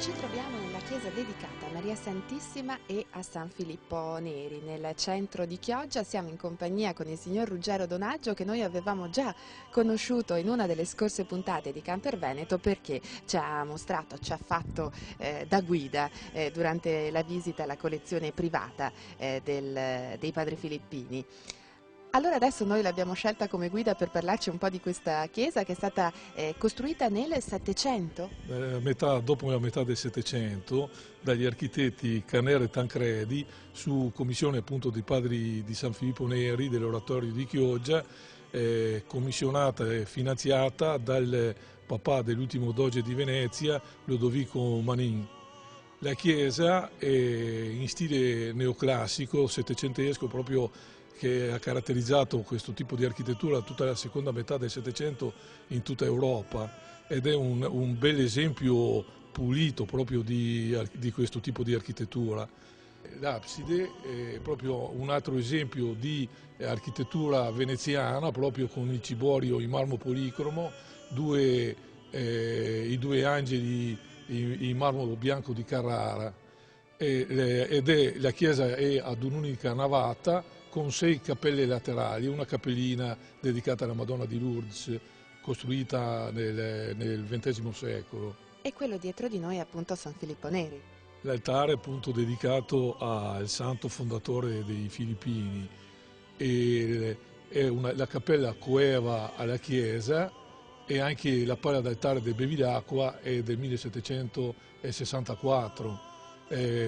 Ci troviamo nella chiesa dedicata a Maria Santissima e a San Filippo Neri, nel centro di Chioggia. Siamo in compagnia con il signor Ruggero Donaggio, che noi avevamo già conosciuto in una delle scorse puntate di Camper Veneto, perché ci ha mostrato, ci ha fatto da guida durante la visita alla collezione privata dei padri filippini. Allora adesso noi l'abbiamo scelta come guida per parlarci un po' di questa chiesa che è stata costruita nel Settecento? Dopo la metà del Settecento, dagli architetti Canera e Tancredi, su commissione appunto dei padri di San Filippo Neri, dell'oratorio di Chioggia, commissionata e finanziata dal papà dell'ultimo doge di Venezia, Lodovico Manin. La chiesa è in stile neoclassico, settecentesco, proprio che ha caratterizzato questo tipo di architettura tutta la seconda metà del Settecento in tutta Europa, ed è un bel esempio pulito proprio di questo tipo di architettura. L'abside è proprio un altro esempio di architettura veneziana, proprio con il ciborio in marmo policromo, i due angeli in marmo bianco di Carrara, la chiesa è ad un'unica navata con 6 cappelle laterali, una cappellina dedicata alla Madonna di Lourdes, costruita nel XX secolo. E quello dietro di noi è appunto San Filippo Neri. L'altare è appunto dedicato al santo fondatore dei Filippini, e la cappella coeva alla chiesa, e anche la pala d'altare del Bevilacqua è del 1764.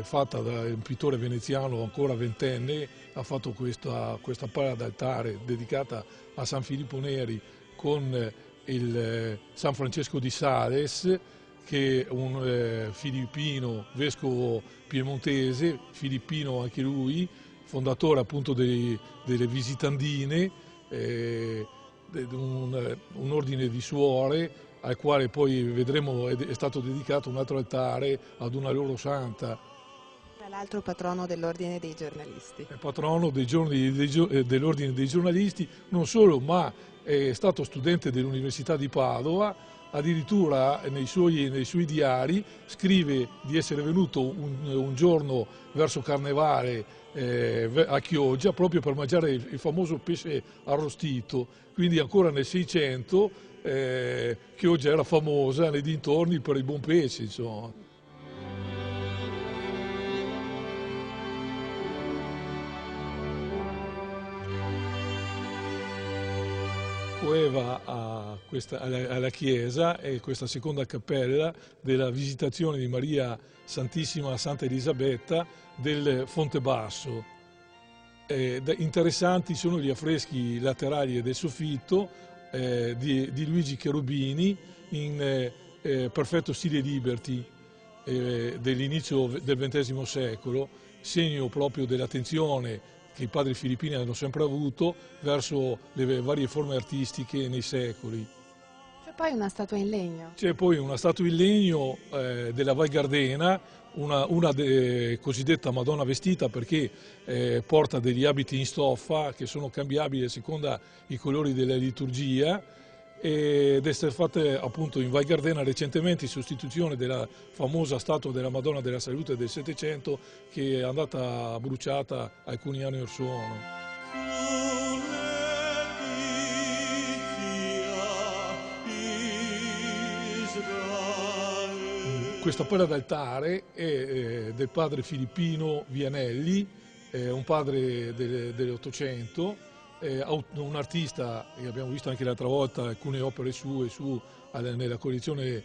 Fatta da un pittore veneziano ancora ventenne. Ha fatto questa pala d'altare dedicata a San Filippo Neri con il San Francesco di Sales, che è un filippino, vescovo piemontese, filippino anche lui, fondatore appunto delle visitandine, un ordine di suore al quale poi vedremo è stato dedicato un altro altare ad una loro santa. Tra l'altro patrono dell'Ordine dei Giornalisti. È patrono dell'Ordine dei Giornalisti, non solo, ma è stato studente dell'Università di Padova. Addirittura nei suoi diari scrive di essere venuto un giorno verso Carnevale a Chioggia proprio per mangiare il famoso pesce arrostito. Quindi ancora nel 600 Chioggia era famosa nei dintorni per il buon pesce, insomma. Coeva alla chiesa è questa seconda cappella della Visitazione di Maria Santissima a Santa Elisabetta del Fonte Basso. Interessanti sono gli affreschi laterali e del soffitto di Luigi Cherubini in perfetto stile Liberty dell'inizio del XX secolo, segno proprio dell'attenzione che i padri filippini hanno sempre avuto verso le varie forme artistiche nei secoli. C'è poi una statua in legno. C'è poi una statua in legno della Val Gardena, una cosiddetta Madonna vestita, perché porta degli abiti in stoffa che sono cambiabili a seconda i colori della liturgia, ed è stata fatta appunto in Val Gardena recentemente in sostituzione della famosa statua della Madonna della Salute del Settecento, che è andata bruciata alcuni anni or sono. Questa pala d'altare è del padre Filippino Vianelli, un padre dell'Ottocento, un artista che abbiamo visto anche l'altra volta alcune opere sue nella collezione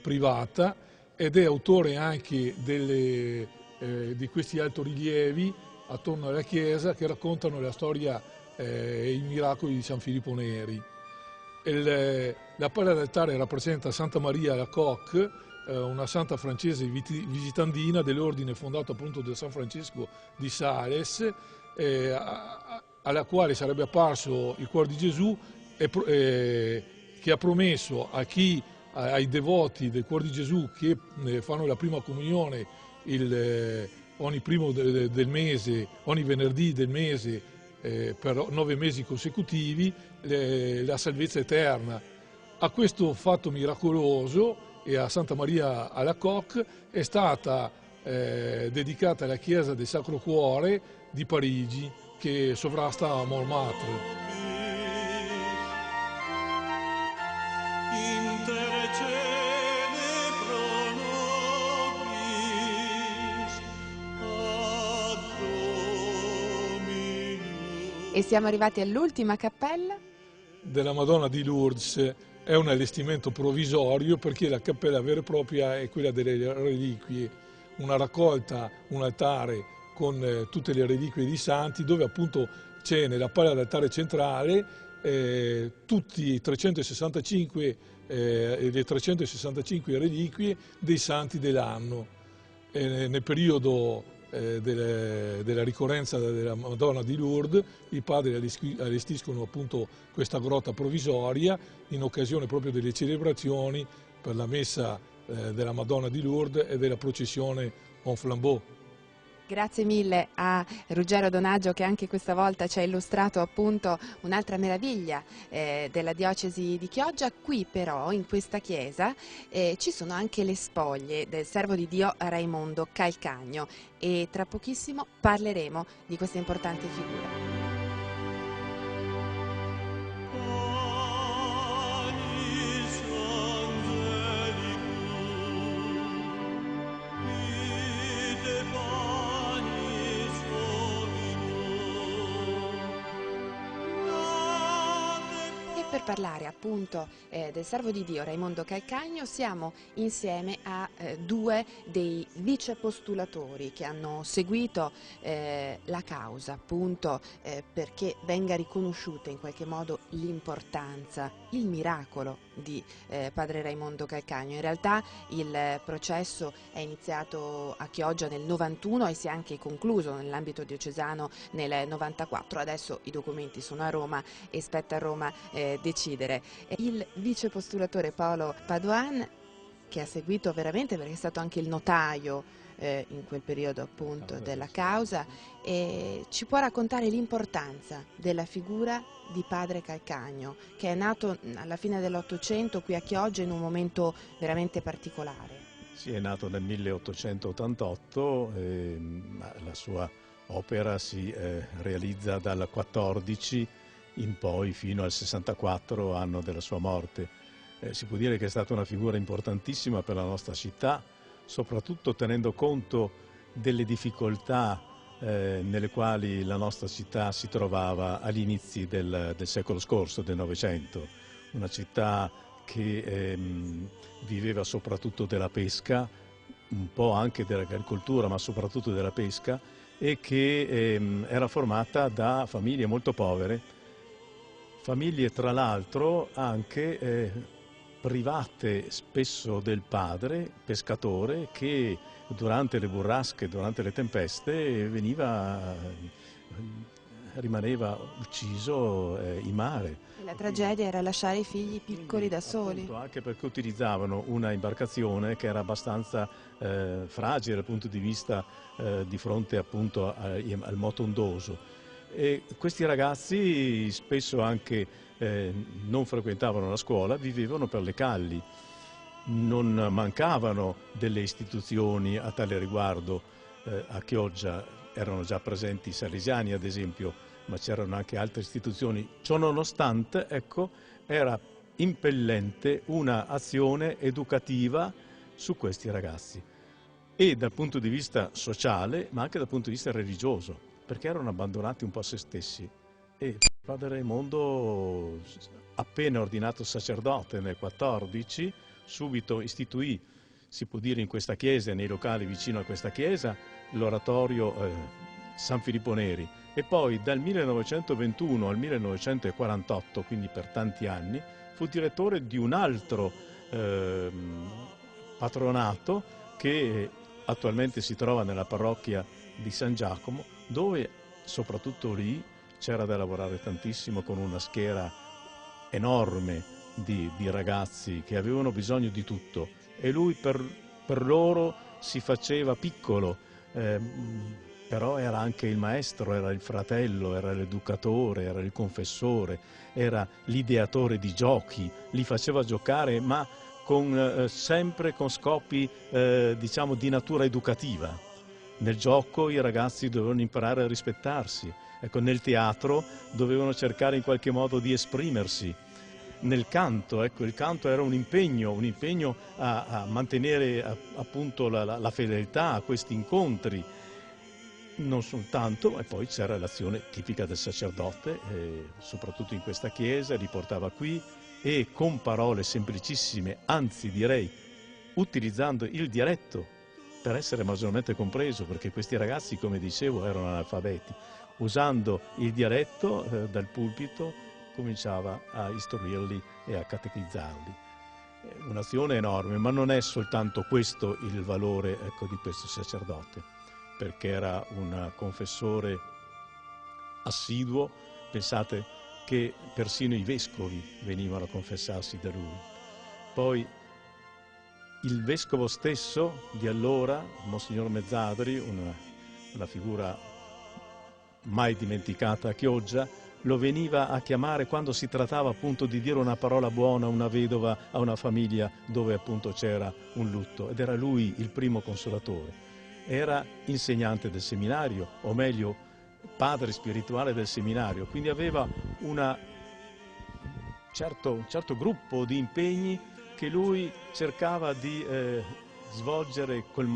privata, ed è autore anche di questi altorilievi attorno alla chiesa che raccontano la storia e i miracoli di San Filippo Neri. La pala d'altare rappresenta Santa Maria la Coque, una santa francese visitandina dell'ordine fondato appunto da San Francesco di Sales, alla quale sarebbe apparso il cuore di Gesù, che ha promesso ai devoti del cuore di Gesù che fanno la prima comunione ogni primo del mese, ogni venerdì del mese, per 9 mesi consecutivi, la salvezza eterna. A questo fatto miracoloso e a Santa Maria alla Coque è stata dedicata alla chiesa del Sacro Cuore di Parigi, che sovrasta a Montmartre. E siamo arrivati all'ultima cappella Della Madonna di Lourdes. È un allestimento provvisorio perché la cappella vera e propria è quella delle reliquie, una raccolta, un altare con tutte le reliquie di santi, dove appunto c'è nella pala d'altare centrale tutti i 365, le 365 reliquie dei santi dell'anno. Nel periodo della ricorrenza della Madonna di Lourdes, i padri allestiscono appunto questa grotta provvisoria in occasione proprio delle celebrazioni per la messa della Madonna di Lourdes e della processione en flambeau. Grazie mille a Ruggero Donaggio, che anche questa volta ci ha illustrato appunto un'altra meraviglia della diocesi di Chioggia. Qui però, in questa chiesa, ci sono anche le spoglie del servo di Dio Raimondo Calcagno e tra pochissimo parleremo di questa importante figura. Per parlare appunto del servo di Dio Raimondo Calcagno siamo insieme a due dei vicepostulatori che hanno seguito la causa appunto perché venga riconosciuta in qualche modo l'importanza, il miracolo di padre Raimondo Calcagno. In realtà il processo è iniziato a Chioggia nel 91 e si è anche concluso nell'ambito diocesano nel 94. Adesso i documenti sono a Roma e spetta a Roma decidere. Il vicepostulatore Paolo Padoan, che ha seguito veramente, perché è stato anche il notaio in quel periodo appunto della causa, ci può raccontare l'importanza della figura di padre Calcagno, che è nato alla fine dell'Ottocento qui a Chioggia in un momento veramente particolare. Sì, è nato nel 1888, ma la sua opera si realizza dal 14 in poi fino al 64, anno della sua morte. Si può dire che è stata una figura importantissima per la nostra città, soprattutto tenendo conto delle difficoltà nelle quali la nostra città si trovava agli inizi del secolo scorso, del Novecento. Una città che viveva soprattutto della pesca, un po' anche dell'agricoltura, ma soprattutto della pesca, e che era formata da famiglie molto povere, famiglie tra l'altro anche private spesso del padre, pescatore, che durante le burrasche, durante le tempeste rimaneva ucciso in mare. E la tragedia era lasciare i figli piccoli da soli. Appunto, anche perché utilizzavano una imbarcazione che era abbastanza fragile dal punto di vista di fronte appunto al moto ondoso. E questi ragazzi spesso anche non frequentavano la scuola, vivevano per le calli. Non mancavano delle istituzioni a tale riguardo. A Chioggia erano già presenti i salesiani, ad esempio, ma c'erano anche altre istituzioni. Ciò nonostante, ecco, era impellente una azione educativa su questi ragazzi, e dal punto di vista sociale, ma anche dal punto di vista religioso, perché erano abbandonati un po' a se stessi. E padre Raimondo, appena ordinato sacerdote nel 14, subito istituì, si può dire in questa chiesa e nei locali vicino a questa chiesa, l'oratorio San Filippo Neri, e poi dal 1921 al 1948, quindi per tanti anni, fu direttore di un altro patronato che attualmente si trova nella parrocchia di San Giacomo, dove soprattutto lì c'era da lavorare tantissimo, con una schiera enorme di ragazzi che avevano bisogno di tutto, e lui per loro si faceva piccolo, però era anche il maestro, era il fratello, era l'educatore, era il confessore, era l'ideatore di giochi, li faceva giocare, ma sempre con scopi diciamo di natura educativa. Nel gioco i ragazzi dovevano imparare a rispettarsi, ecco, nel teatro dovevano cercare in qualche modo di esprimersi. Nel canto, ecco, il canto era un impegno a mantenere appunto la fedeltà a questi incontri. Non soltanto, e poi c'era l'azione tipica del sacerdote, soprattutto in questa chiesa, li portava qui e con parole semplicissime, anzi direi utilizzando il dialetto per essere maggiormente compreso, perché questi ragazzi, come dicevo, erano analfabeti. Usando il dialetto dal pulpito cominciava a istruirli e a catechizzarli. Un'azione enorme, ma non è soltanto questo il valore, ecco, di questo sacerdote, perché era un confessore assiduo. Pensate che persino i vescovi venivano a confessarsi da lui. Poi il vescovo stesso di allora, Monsignor Mezzadri, una figura mai dimenticata a Chioggia, lo veniva a chiamare quando si trattava appunto di dire una parola buona a una vedova, a una famiglia dove appunto c'era un lutto, ed era lui il primo consolatore. Era insegnante del seminario, o meglio padre spirituale del seminario, quindi aveva un certo gruppo di impegni che lui cercava di svolgere con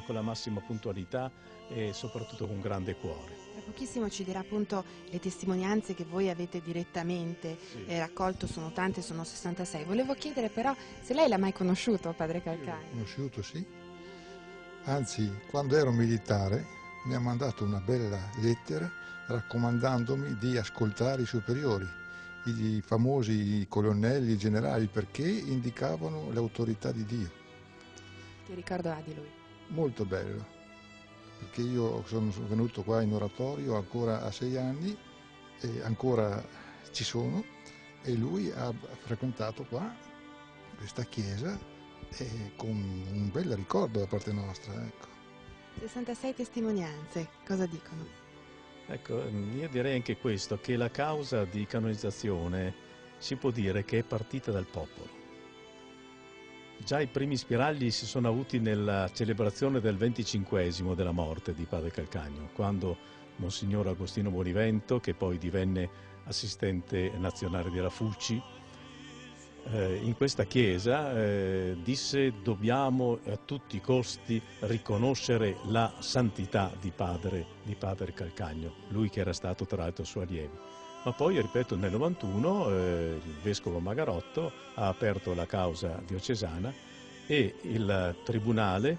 la massima puntualità e soprattutto con grande cuore. Tra pochissimo ci dirà appunto le testimonianze che voi avete direttamente raccolto, sono tante, sono 66. Volevo chiedere però se lei l'ha mai conosciuto, padre Calcagno. L'ho conosciuto, sì. Anzi, quando ero militare mi ha mandato una bella lettera raccomandandomi di ascoltare i superiori, i famosi colonnelli, i generali, perché indicavano l'autorità di Dio. Che ricordo ha di lui? Molto bello, perché io sono venuto qua in oratorio ancora a 6 anni e ancora ci sono, e lui ha frequentato qua questa chiesa e con un bel ricordo da parte nostra, ecco. 66 testimonianze, cosa dicono? Ecco, io direi anche questo, che la causa di canonizzazione si può dire che è partita dal popolo. Già i primi spiragli si sono avuti nella celebrazione del 25esimo della morte di padre Calcagno, quando Monsignor Agostino Bonivento, che poi divenne assistente nazionale della FUCI, in questa chiesa disse: dobbiamo a tutti i costi riconoscere la santità di padre Calcagno, lui che era stato tra l'altro suo allievo. Ma poi, ripeto, nel 91 il vescovo Magarotto ha aperto la causa diocesana e il tribunale,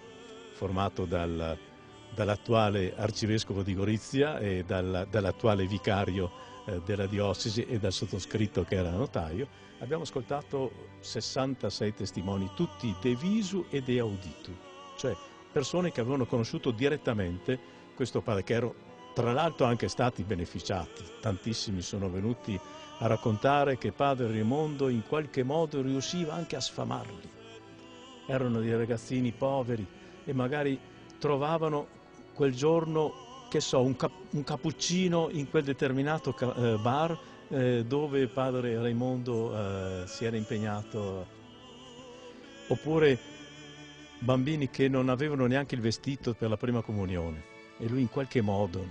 formato dall'attuale arcivescovo di Gorizia e dall'attuale vicario della diocesi e dal sottoscritto che era notaio, abbiamo ascoltato 66 testimoni, tutti de visu e de auditu, cioè persone che avevano conosciuto direttamente questo padre, che erano tra l'altro anche stati beneficiati. Tantissimi sono venuti a raccontare che padre Raimondo in qualche modo riusciva anche a sfamarli. Erano dei ragazzini poveri e magari trovavano quel giorno, che so, un cappuccino in quel determinato bar dove padre Raimondo si era impegnato, oppure bambini che non avevano neanche il vestito per la prima comunione e lui in qualche modo,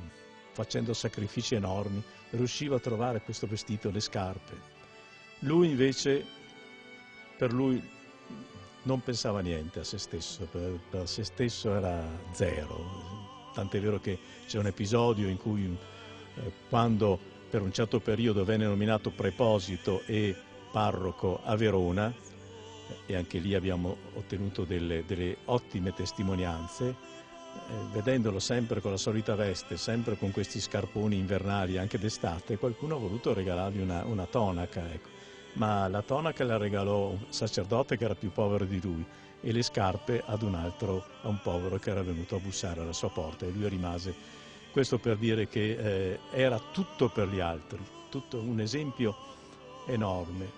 facendo sacrifici enormi, riusciva a trovare questo vestito e le scarpe. Lui invece, per lui non pensava niente a se stesso, per se stesso era zero, tant'è vero che c'è un episodio in cui quando per un certo periodo venne nominato preposito e parroco a Verona, e anche lì abbiamo ottenuto delle ottime testimonianze, vedendolo sempre con la solita veste, sempre con questi scarponi invernali anche d'estate, qualcuno ha voluto regalargli una tonaca, ecco. Ma la tonaca la regalò un sacerdote che era più povero di lui e le scarpe a un povero che era venuto a bussare alla sua porta, e lui rimase. Questo per dire che era tutto per gli altri, tutto un esempio enorme.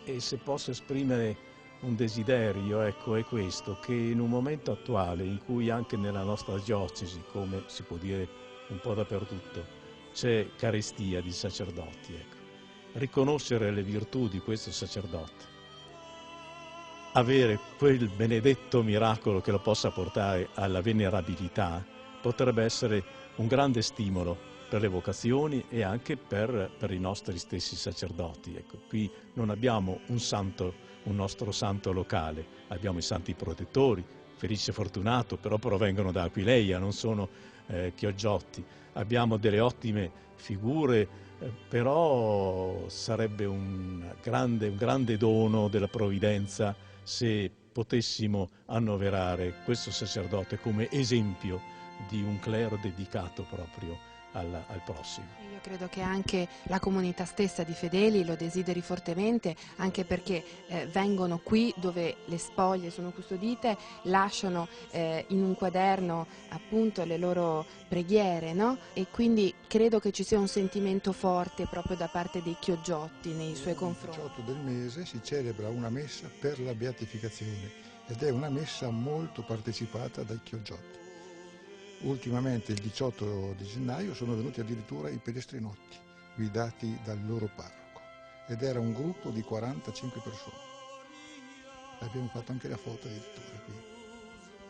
E se posso esprimere un desiderio, ecco, è questo, che in un momento attuale in cui anche nella nostra diocesi, come si può dire un po' dappertutto, c'è carestia di sacerdoti, ecco, riconoscere le virtù di questo sacerdote, avere quel benedetto miracolo che lo possa portare alla venerabilità potrebbe essere un grande stimolo per le vocazioni e anche per i nostri stessi sacerdoti. Ecco, qui non abbiamo un nostro santo locale, abbiamo i santi protettori, Felice e Fortunato, però provengono da Aquileia, non sono Chiogiotti. Abbiamo delle ottime figure, però sarebbe un grande dono della provvidenza se potessimo annoverare questo sacerdote come esempio di un clero dedicato proprio al prossimo. Io credo che anche la comunità stessa di fedeli lo desideri fortemente, anche perché vengono qui dove le spoglie sono custodite, lasciano in un quaderno appunto le loro preghiere, no? E quindi credo che ci sia un sentimento forte proprio da parte dei Chiogiotti nei suoi confronti. Il 18 del mese si celebra una messa per la beatificazione ed è una messa molto partecipata dai Chiogiotti. Ultimamente, il 18 di gennaio, sono venuti addirittura i pellestrinotti, guidati dal loro parroco, ed era un gruppo di 45 persone. Abbiamo fatto anche la foto addirittura qui.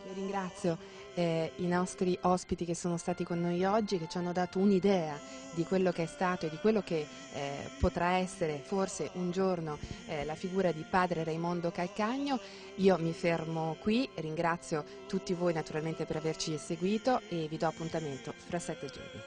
Io ringrazio i nostri ospiti che sono stati con noi oggi, che ci hanno dato un'idea di quello che è stato e di quello che potrà essere forse un giorno la figura di padre Raimondo Calcagno. Io mi fermo qui, ringrazio tutti voi naturalmente per averci seguito e vi do appuntamento fra 7 giorni.